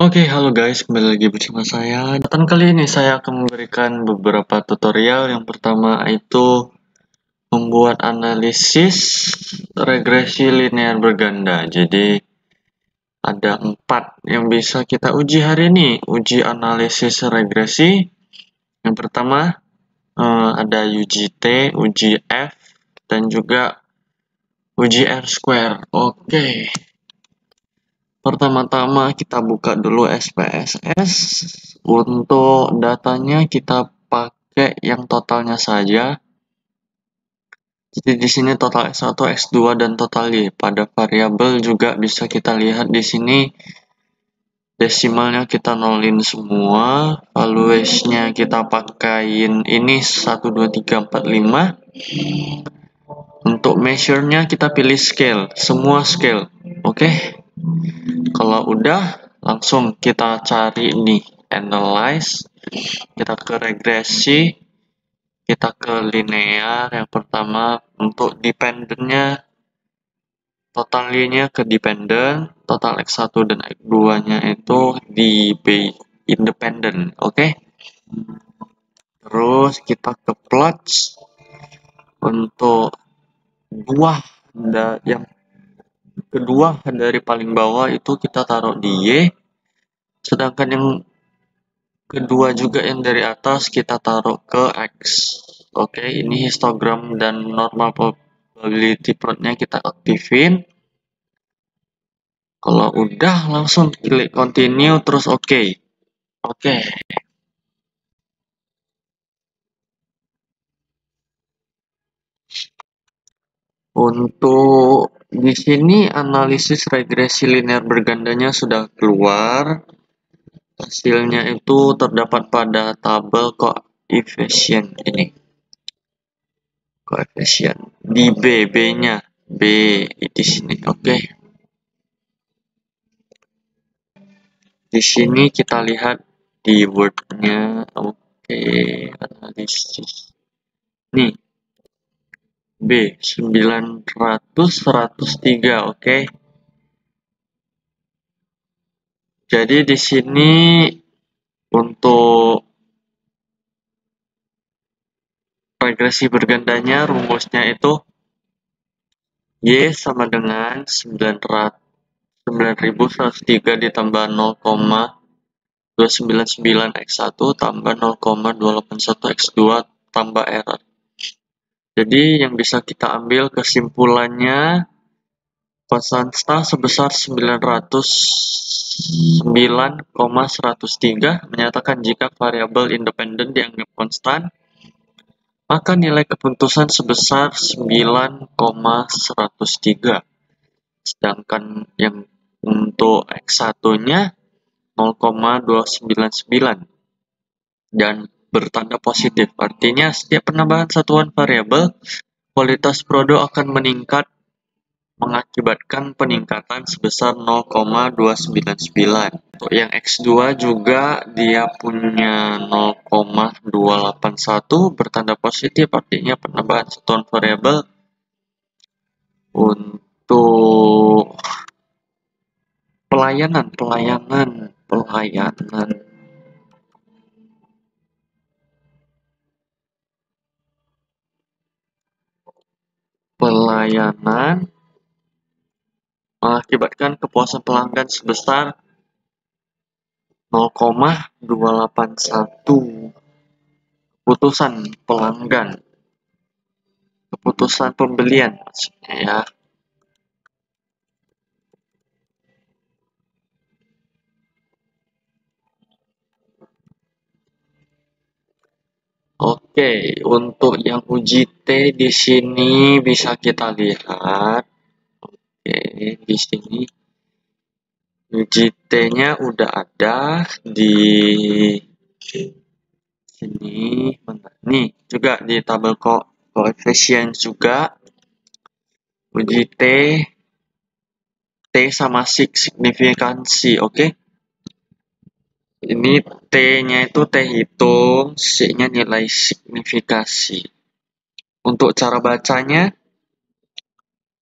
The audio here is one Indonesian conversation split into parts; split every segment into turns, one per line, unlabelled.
Oke, halo guys, kembali lagi bersama saya. Dan kali ini saya akan memberikan beberapa tutorial. Yang pertama itu membuat analisis regresi linear berganda. Jadi ada 4 yang bisa kita uji hari ini. Uji analisis regresi. Yang pertama ada uji T, uji F, dan juga uji R square. Oke. Pertama-tama kita buka dulu SPSS. Untuk datanya kita pakai yang totalnya saja. Jadi di sini total X1, X2 dan total Y. Pada variabel juga bisa kita lihat di sini desimalnya kita nolin semua. Valuation-nya kita pakain ini 1 2 3 4 5. Untuk measure-nya kita pilih scale, semua scale. Oke. Kalau udah, langsung kita cari nih, analyze, kita ke regresi, kita ke linear. Yang pertama, untuk dependent-nya, total Y-nya ke dependent, total X1 dan X2-nya itu di base independent, oke? Terus kita ke plot, untuk yang kedua dari paling bawah itu kita taruh di Y, sedangkan yang kedua juga yang dari atas kita taruh ke X. Oke, ini histogram dan normal probability plotnya kita aktifin. Kalau udah, langsung klik continue terus oke. Oke. Untuk di sini analisis regresi linear bergandanya sudah keluar. Hasilnya itu terdapat pada tabel koefisien ini. Koefisien di B-nya, B di sini. Oke. Di sini kita lihat di word-nya. Oke, analisis. Nih, B 900 103, oke. Jadi di sini untuk regresi bergandanya rumusnya itu Y sama dengan 9103 ditambah 0,299 X1 tambah 0,281 X2 tambah error. Jadi yang bisa kita ambil kesimpulannya, konstanta sebesar 909,103 menyatakan jika variabel independen dianggap konstan, maka nilai keputusan sebesar 9,103. Sedangkan yang untuk X1-nya 0,299 dan bertanda positif. Artinya setiap penambahan satuan variabel, kualitas produk akan meningkat mengakibatkan peningkatan sebesar 0,299. Untuk yang X2 juga dia punya 0,281 bertanda positif, artinya penambahan satuan variabel. Untuk pelayanan mengakibatkan kepuasan pelanggan sebesar 0,281. Keputusan pelanggan, keputusan pembelian maksudnya ya. Oke, untuk yang uji T di sini bisa kita lihat. Oke, di sini uji T-nya udah ada di sini. Nih, juga di tabel koefisien juga. Uji T sama signifikansi, oke? Ini T-nya itu T hitung, C-nya nilai signifikasi. Untuk cara bacanya,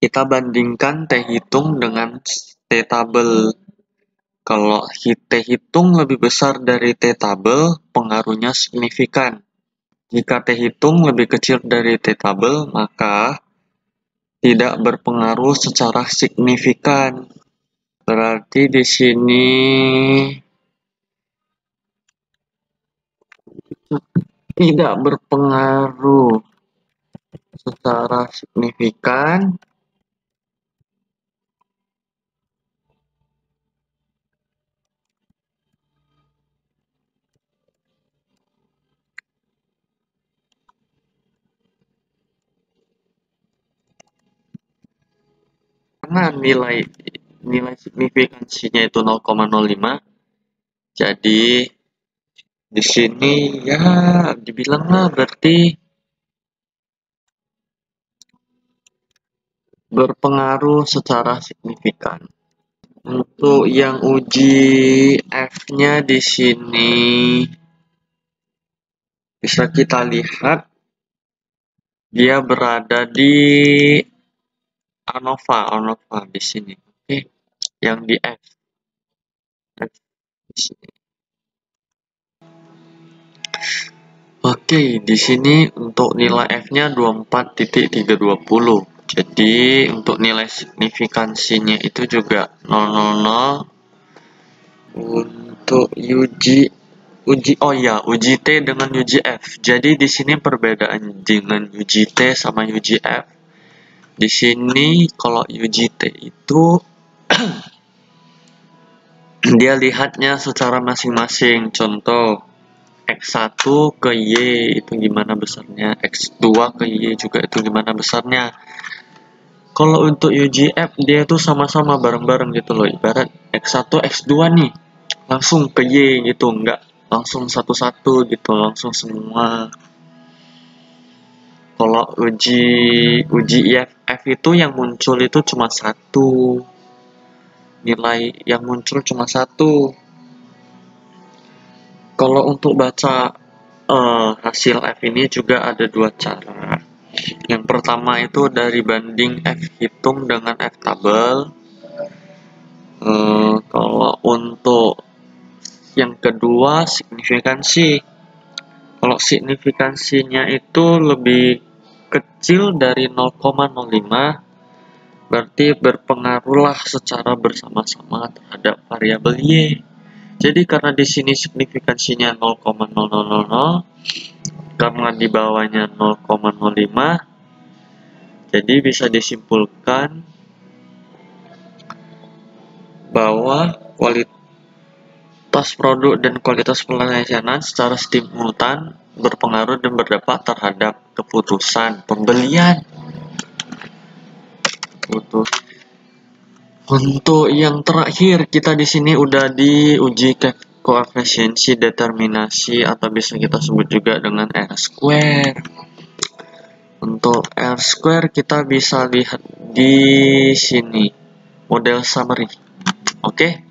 kita bandingkan T hitung dengan T tabel. Kalau T hitung lebih besar dari T tabel, pengaruhnya signifikan. Jika T hitung lebih kecil dari T tabel, maka tidak berpengaruh secara signifikan. Berarti di sini tidak berpengaruh secara signifikan. Karena nilai signifikansinya itu 0,05. Jadi di sini ya dibilanglah berarti berpengaruh secara signifikan. Untuk yang uji F-nya di sini bisa kita lihat dia berada di ANOVA di sini. Oke, yang di F. Di sini. Oke, di sini untuk nilai F-nya 24.320. Jadi untuk nilai signifikansinya itu juga 000. Untuk uji T dengan uji F. Jadi di sini perbedaan dengan uji T sama uji F. Di sini kalau uji T itu dia lihatnya secara masing-masing. Contoh X1 ke Y itu gimana besarnya, X2 ke Y juga itu gimana besarnya. Kalau untuk UGF dia tuh sama-sama bareng-bareng gitu loh. Ibarat X1, X2 nih langsung ke Y gitu, nggak langsung satu-satu gitu, langsung semua. Kalau uji IFF itu yang muncul itu cuma satu. Nilai yang muncul cuma satu. Kalau untuk baca hasil F ini juga ada dua cara. Yang pertama itu dari banding F hitung dengan F tabel. Kalau untuk yang kedua signifikansi. Kalau signifikansinya itu lebih kecil dari 0,05, berarti berpengaruhlah secara bersama-sama terhadap variabel Y. Jadi karena di sini signifikansinya 0,0000, karena di bawahnya 0,05, jadi bisa disimpulkan bahwa kualitas produk dan kualitas pelayanan secara simultan berpengaruh dan berdampak terhadap keputusan pembelian. Untuk yang terakhir, kita di sini udah diuji koefisiensi determinasi atau bisa kita sebut juga dengan R-square. Untuk R-square kita bisa lihat di sini, model summary. Oke.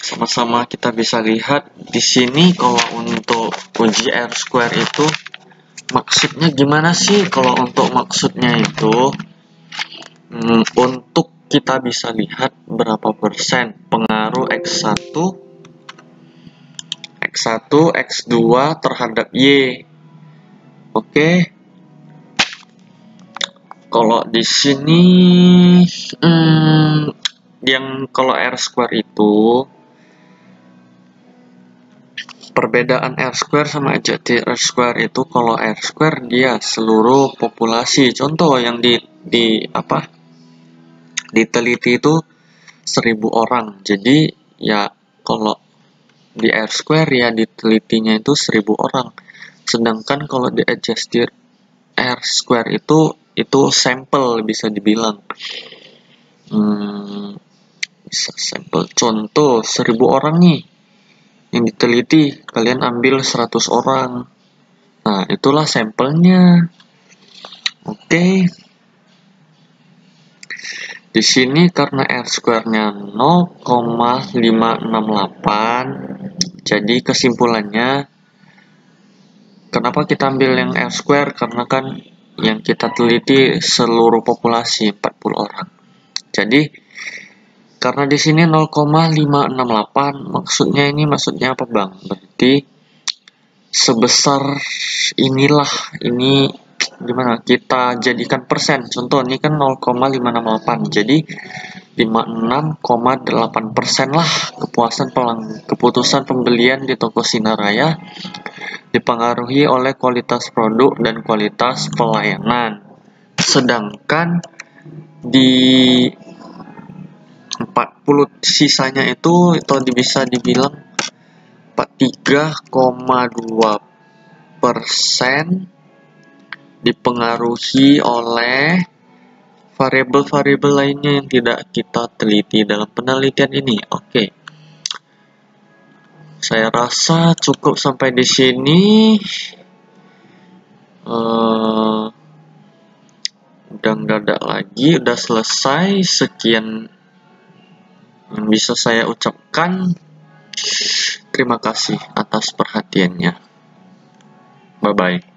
Sama-sama kita bisa lihat di sini kalau untuk uji R-square itu maksudnya gimana sih? Kalau untuk maksudnya itu untuk kita bisa lihat berapa persen pengaruh X1, X2 terhadap Y. Oke. Kalau di sini yang kalau R-square itu perbedaan R-square sama R-square itu, kalau R-square dia seluruh populasi. Contoh yang diteliti itu 1000 orang. Jadi ya kalau di R-square ya ditelitinya itu 1000 orang. Sedangkan kalau di adjusted R-square itu sampel bisa dibilang. Bisa sampel. Contoh 1000 orang nih yang diteliti, kalian ambil 100 orang. Nah, itulah sampelnya. Oke. Di sini karena R-square-nya 0,568, jadi kesimpulannya kenapa kita ambil yang R-square? Karena kan yang kita teliti seluruh populasi 40 orang. Jadi karena di sini 0,568, maksudnya apa Bang? Berarti sebesar inilah, ini gimana kita jadikan persen. Contoh ini kan 0,568, jadi 56,8% lah keputusan pembelian di toko Sinaraya dipengaruhi oleh kualitas produk dan kualitas pelayanan. Sedangkan di 40 sisanya itu bisa dibilang 43,2% dipengaruhi oleh variabel-variabel lainnya yang tidak kita teliti dalam penelitian ini. Oke. Saya rasa cukup sampai di sini. Udah nggak ada lagi, udah selesai. Sekian yang bisa saya ucapkan. Terima kasih atas perhatiannya. Bye-bye.